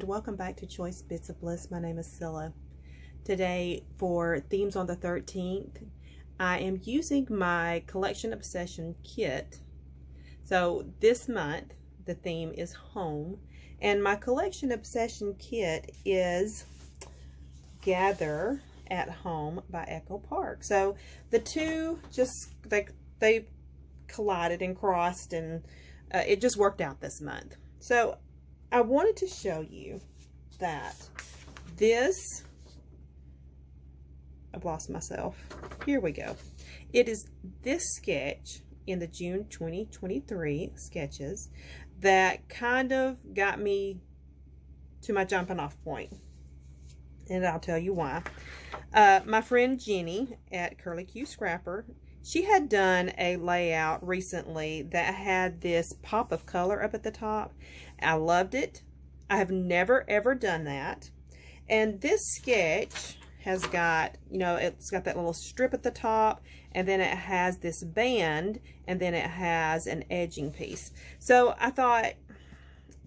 welcome back to Choice Bits of Bliss. My name is Cilla. Today for Themes on the 13th, I am using my Collection Obsession kit. So this month the theme is home, and my Collection Obsession kit is Gather at Home by Echo Park. So the two just they collided and crossed, and it just worked out this month. So I wanted to show you that this, I've lost myself. Here we go. It is this sketch in the June 2023 sketches that kind of got me to my jumping off point. And I'll tell you why. My friend Jenny at Curly Q Scrapper, she had done a layout recently that had this pop of color up at the top. I loved it. I have never ever done that. And this sketch has got, you know, it's got that little strip at the top, and then it has this band, and then it has an edging piece. So I thought,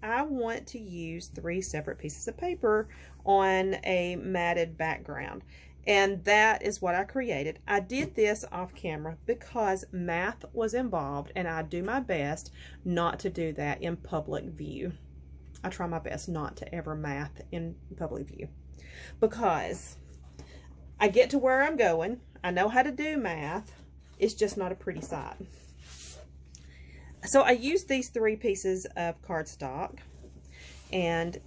I want to use 3 separate pieces of paper on a matted background. And that is what I created. I did this off camera because math was involved, and I do my best not to do that in public view. I try my best not to ever math in public view, because I get to where I'm going. I know how to do math. It's just not a pretty sight. So I used these 3 pieces of cardstock, and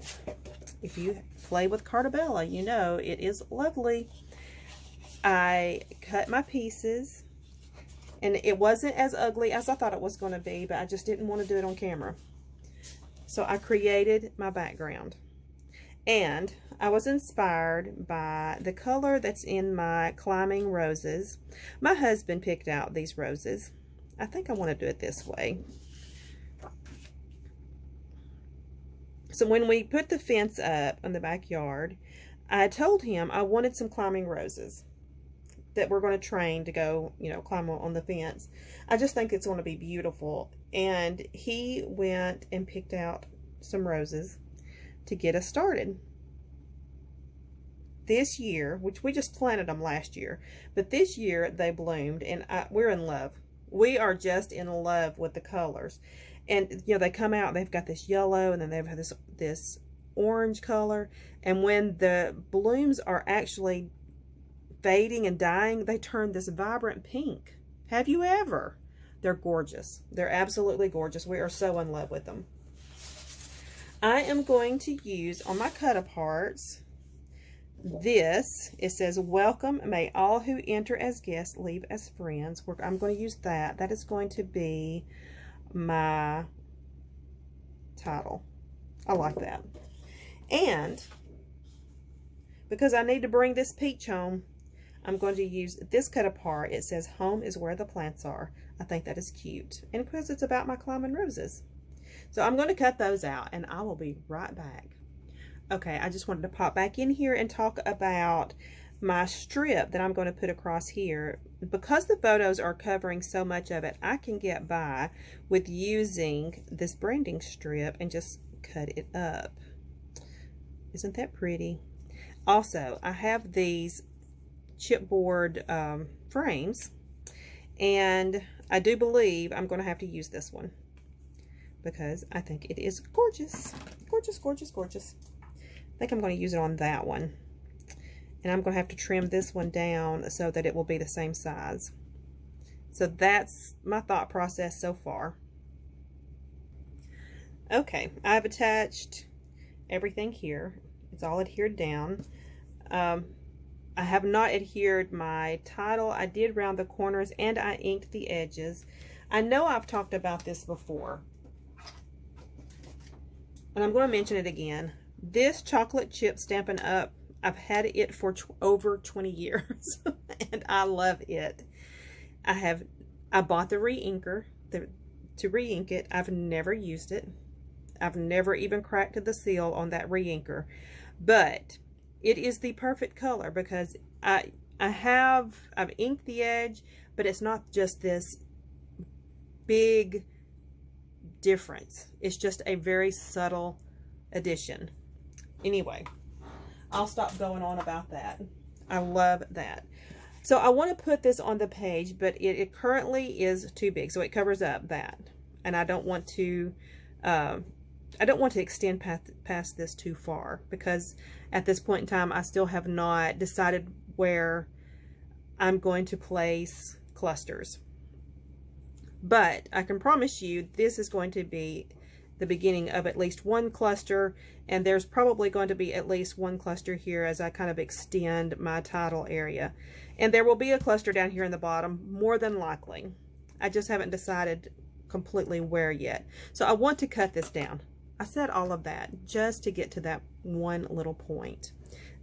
if you play with Cardabella, you know it is lovely. I cut my pieces, and it wasn't as ugly as I thought it was going to be, but I just didn't want to do it on camera. So I created my background, and I was inspired by the color that's in my climbing roses. My husband picked out these roses. I think I want to do it this way. So when we put the fence up in the backyard, I told him I wanted some climbing roses that we're going to train to go, you know, climb on the fence. I just think it's going to be beautiful. And he went and picked out some roses to get us started. This year, which we just planted them last year, but this year they bloomed, and we're in love. We are just in love with the colors. And, you know, they come out, they've got this yellow, and then they've had this orange color. And when the blooms are actually fading and dying, they turn this vibrant pink. Have you ever? They're gorgeous. They're absolutely gorgeous. We are so in love with them. I am going to use on my cut-aparts this. It says, "Welcome, may all who enter as guests leave as friends." I'm going to use that. That is going to be my title. I like that. And because I need to bring this peach home, I'm going to use this cut apart. It says, "Home is where the plants are." I think that is cute. And because it's about my climbing roses. So I'm going to cut those out, and I will be right back. Okay, I just wanted to pop back in here and talk about my strip that I'm going to put across here. Because the photos are covering so much of it, I can get by with using this branding strip and just cut it up. Isn't that pretty? Also, I have these chipboard frames, and I do believe I'm going to have to use this one because I think it is gorgeous. Gorgeous, gorgeous, gorgeous. I think I'm going to use it on that one. And I'm going to have to trim this one down so that it will be the same size. So that's my thought process so far. Okay, I've attached everything here. It's all adhered down. I have not adhered my title. I did round the corners, and I inked the edges. I know I've talked about this before, and I'm going to mention it again. This chocolate chip Stampin' Up, I've had it for over 20 years, and I love it. I bought the re-inker to re-ink it. I've never used it. I've never even cracked the seal on that re-inker, but it is the perfect color because I've inked the edge, but it's not just this big difference. It's just a very subtle addition. Anyway, I'll stop going on about that. I love that. So I want to put this on the page, but it currently is too big, so it covers up that. And I don't want to extend past this too far, because at this point in time, I still have not decided where I'm going to place clusters. But I can promise you this is going to be the beginning of at least one cluster, and there's probably going to be at least one cluster here as I kind of extend my title area. And there will be a cluster down here in the bottom, more than likely. I just haven't decided completely where yet. So I want to cut this down. I said all of that just to get to that one little point.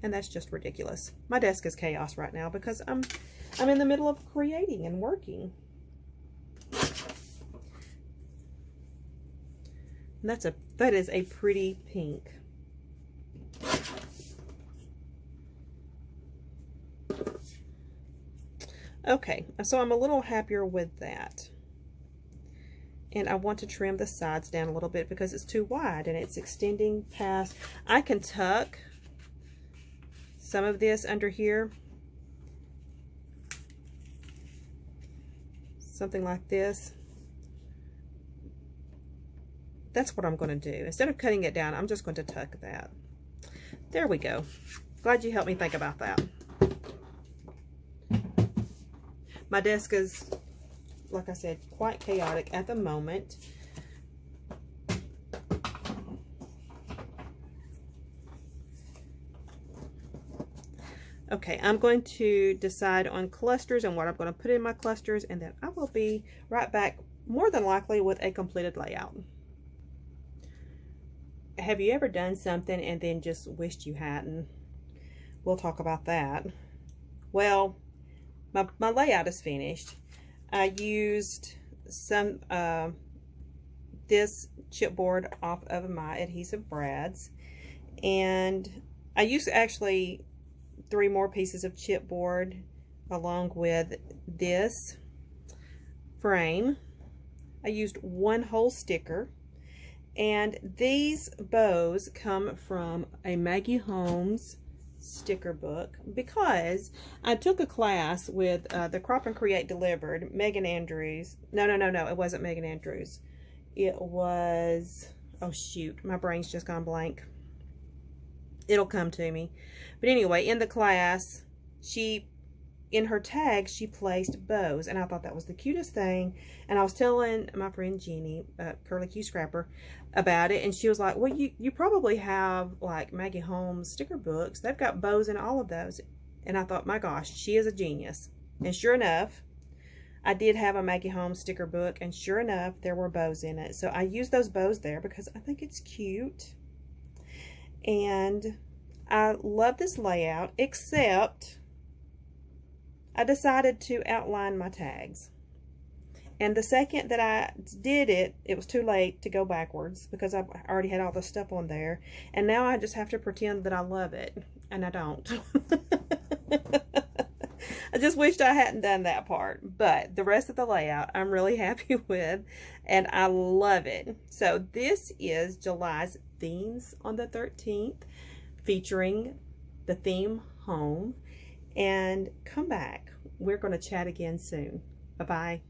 And that's just ridiculous. My desk is chaos right now because I'm in the middle of creating and working. And that is a pretty pink. Okay, so I'm a little happier with that. And I want to trim the sides down a little bit because it's too wide and it's extending past. I can tuck some of this under here. Something like this. That's what I'm going to do. Instead of cutting it down, I'm just going to tuck that. There we go. Glad you helped me think about that. My desk is, like I said, quite chaotic at the moment. Okay, I'm going to decide on clusters and what I'm going to put in my clusters, and then I will be right back, more than likely, with a completed layout. Have you ever done something and then just wished you hadn't? We'll talk about that. Well, my layout is finished. I used some this chipboard off of my adhesive brads, and I used actually 3 more pieces of chipboard along with this frame. I used 1 whole sticker, and these bows come from a Maggie Holmes sticker book because I took a class with the Crop and Create Delivered, Megan Andrews. No, it wasn't Megan Andrews. It was, oh shoot, my brain's just gone blank. It'll come to me. But anyway, in the class, in her tag, she placed bows, and I thought that was the cutest thing. And I was telling my friend Jeannie, Curly Q Scrapper, about it, and she was like, well, you probably have like Maggie Holmes sticker books. They've got bows in all of those. And I thought, my gosh, she is a genius. And sure enough, I did have a Maggie Holmes sticker book, and sure enough, there were bows in it. So I used those bows there because I think it's cute. And I love this layout, except I decided to outline my tags. And the second that I did it, it was too late to go backwards because I already had all the stuff on there. And now I just have to pretend that I love it. And I don't. I just wished I hadn't done that part. But the rest of the layout I'm really happy with. And I love it. So this is July's Themes on the 13th, featuring the theme home. And come back. We're going to chat again soon. Bye-bye.